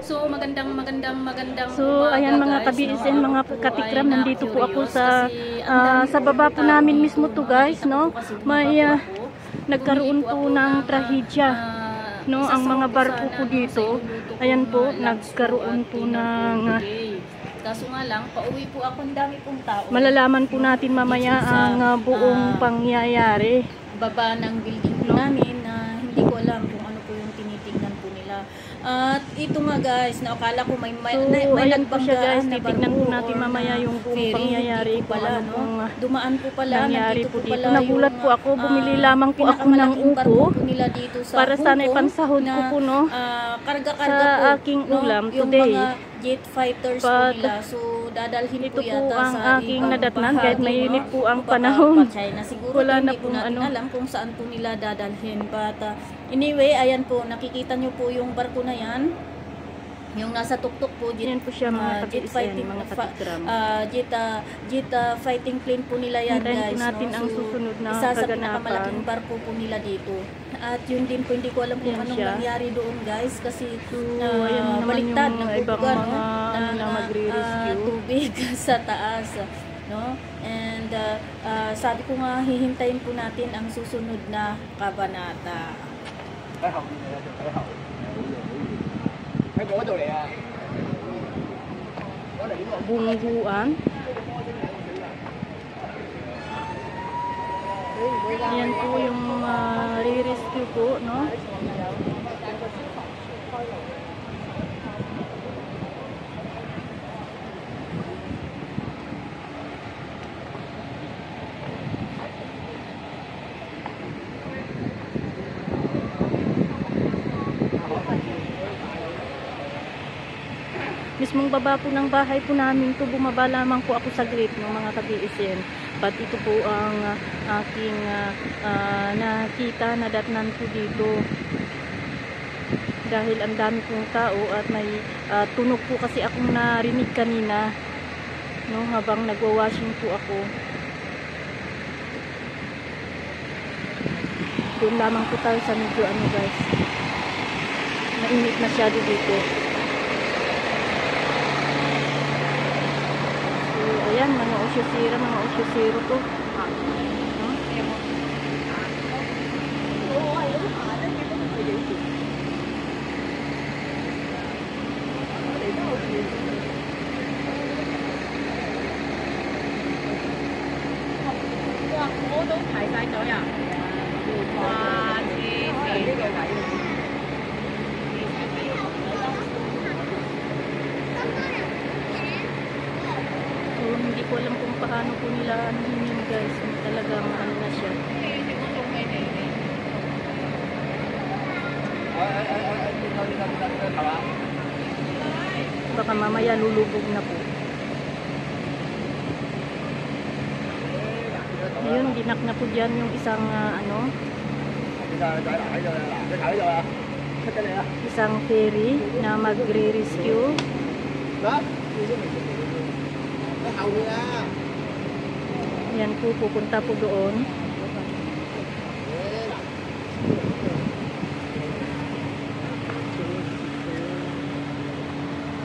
So So ayan mga ka-BSN, mga katikram, nandito po ako sa baba po namin mismo to guys, no. May nagkaroon po ng trahedya, no, ang mga barko po dito. Ayan po, nagkaroon po ng kaso nga lang, pauwi po ako, ang dami pong tao. Malalaman po natin mamaya ang buong pangyayari. Baba ng building po namin na hindi ko alam kung ano po yung tinitingnan po nila. At ito nga guys, naakala ko may ayan po siya guys, na titignan po natin mamaya yung buong pangyayari pala, no? Dumaan po pala, nangyari po dito. pala Nagulat po ako, bumili lamang po ako ng upo nila dito sa para sana ipansahod ko po, no, karga-karga sa po, aking no, ulam yung today. mga jet fighters po nila. So dadalhin ito po yata po ang sa aking nadatnan kahit mainit po ang panahon. Siguro wala na po pong natin alam kung saan po nila dadalhin. But anyway, ayan po, nakikita nyo po yung barko na yan. Yung nasa tuktok po, yan po siya mga jet fighting, mga katikram. jet fighting plane po nila yan, guys. Natin no? ang susunod na isa sa kaganapan. pinakamalaking barko po nila dito. At yun din po, hindi ko alam kung anong nangyari doon, guys. Kasi baliktad ng ibang mga magre-rescue. Tubig sa taas. No? And sabi ko nga, hihintayin po natin ang susunod na kabanata. Bungguan. Yan po yung re-rescue po, no? Mismong baba po ng bahay po namin to, bumaba lamang po ako sa gate ng mga ka-BSN. But ito po ang aking nakita, nadatnan po dito. Dahil ang dami pong tao at may tunog po kasi akong narinig kanina, no, habang nagwa-washing po ako. Doon lamang po tayo sa medyo ano guys, mainit masyado dito. Ayan, mga osyosira to. Hindi ko alam kung paano po nila anuhin yun guys. Talagang ano na siya. Baka mamaya lulubog na po. Ayun, dinak na po dyan yung isang isang ferry na magre-rescue. Yan po, pupunta po doon.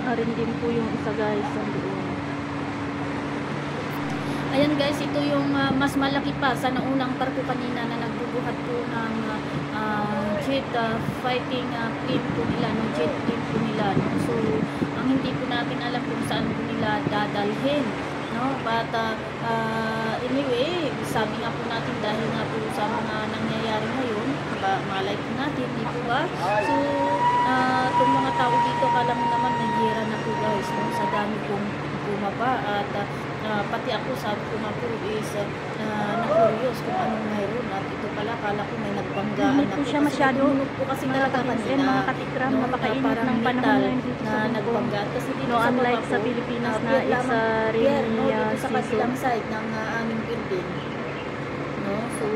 Arin din po yung isa guys doon. Ayan guys, ito yung mas malaki pa sa naunang barko kanina na nagbubuhat po ng jet fighting plane po nila, no? Jet plane po nila, no? So ang hindi po natin alam kung saan po nila dadalhin, no? But anyway, sabi nga po natin dahil nga po sa mga nangyayari ngayon, malay po natin, di po ba? So itong mga tao dito, kala mo naman nangyayara na po guys, no? Sa dami pong bumaba at pati ako sabi ko nga po is na-curious kung anong mayroon at ito pala, kala ko may nagbanggaan Hindi po siya masyado po kasi talaga kanina, mga katikram, no, napakainit ng panahon ngayon dito na nagbanggaan kasi dito no, sa unlike baba sa po, Pilipinas na pier isa lamang, rin no, dito sa season. kabilang side ng aming building, no? So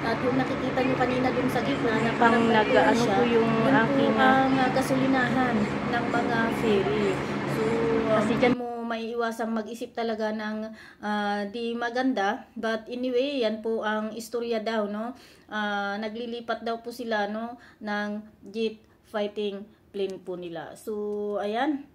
at yung nakikita nyo kanina dun sa gitna na parang nag-ano po yung aking ang gasolinahan ng mga ferry. So kasi dyan mo may iwasang mag-isip talaga ng di maganda, but anyway, yan po ang istorya daw, no? Naglilipat daw po sila, no, ng jet fighting plane po nila. So, ayan.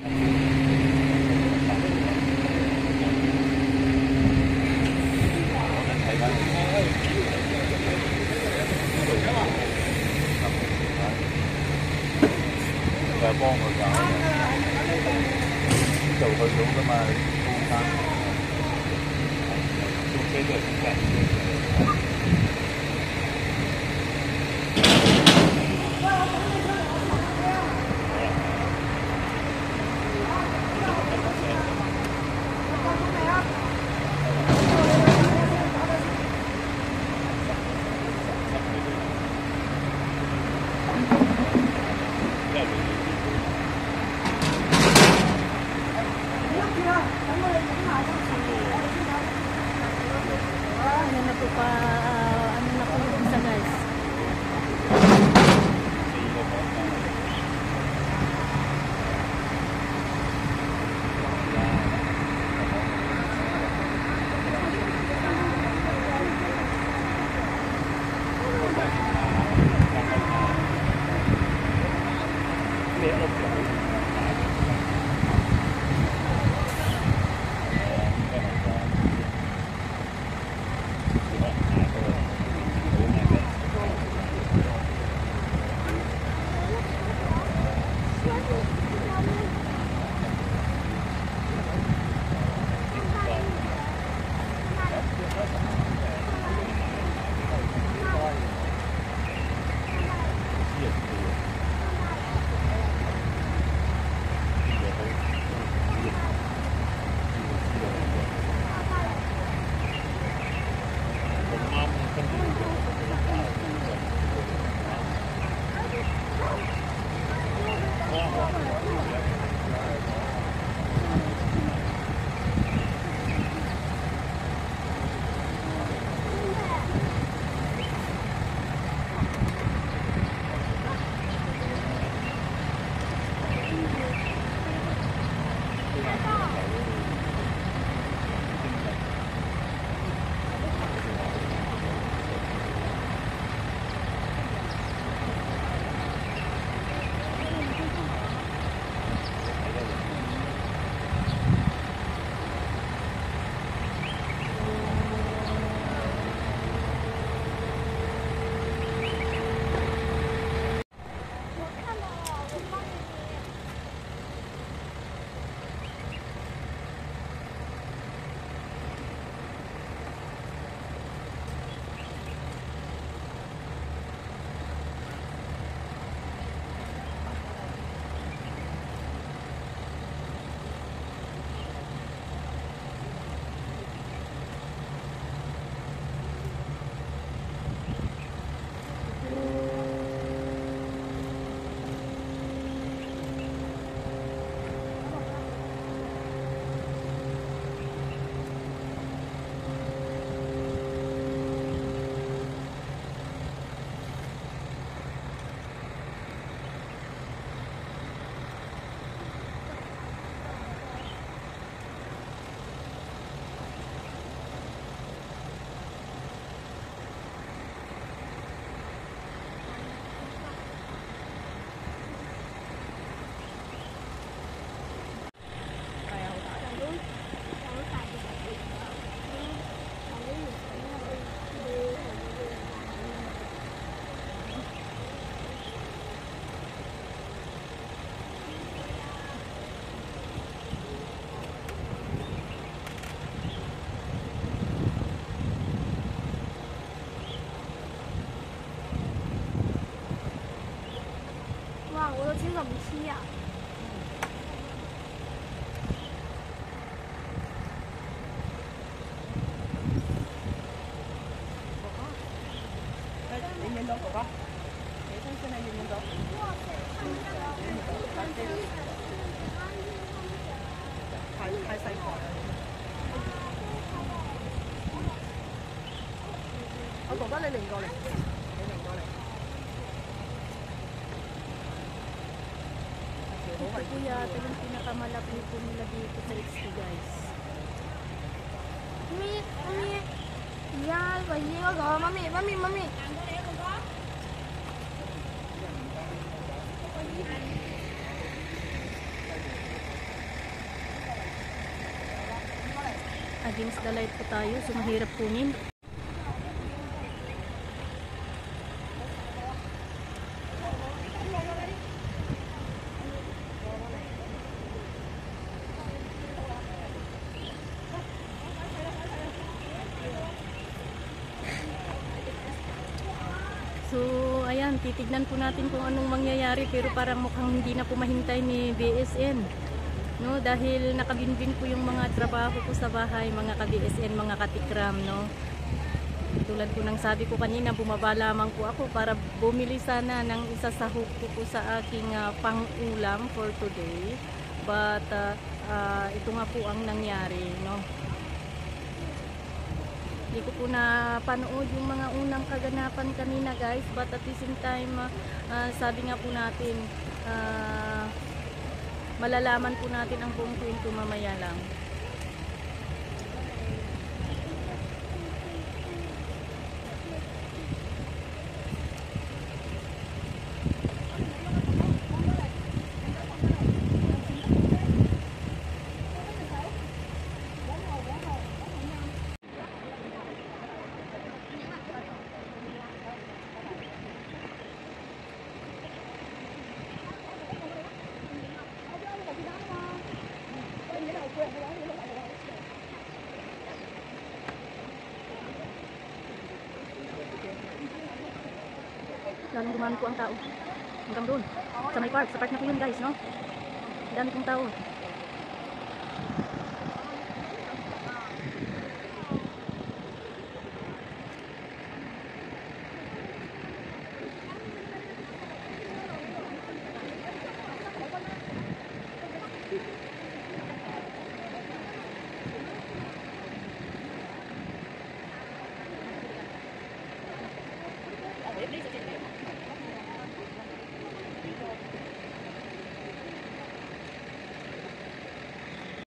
就係幫佢搞嘅，呢度去到㗎嘛，高山，做車都係咁嘅。Ano na po pa, ano na po yung isa guys.我的鸡怎么踢呀？你影到哥哥？你先先你影到。太細台啦！我哥哥你擰過嚟，你擰過嚟。Ito po yata yung pinakamalaki po nila dito sa XP guys. Mami, mami, yan, pwede ko go. Mami, mami, mami. against the light po tayo, so mahirap kunin. So, ayan, titignan po natin kung anong mangyayari, pero parang mukhang hindi na po mahintay ni BSN. No, dahil nakabinbin po yung mga trabaho ko sa bahay, mga ka-BSN, mga katikram, no. Tulad po ng sabi ko kanina, bumaba lamang po ako para bumili sana ng isa sa hook ko sa aking pang-ulam for today. But, ito nga po ang nangyari, no. Hindi ko po napanood yung mga unang kaganapan kanina guys, but at the same time sabi nga po natin malalaman po natin ang buong kwento mamaya lang. Lalong dumami po ang tao hanggang doon sa may park, sa park na po yun guys, no? Dami pong tao.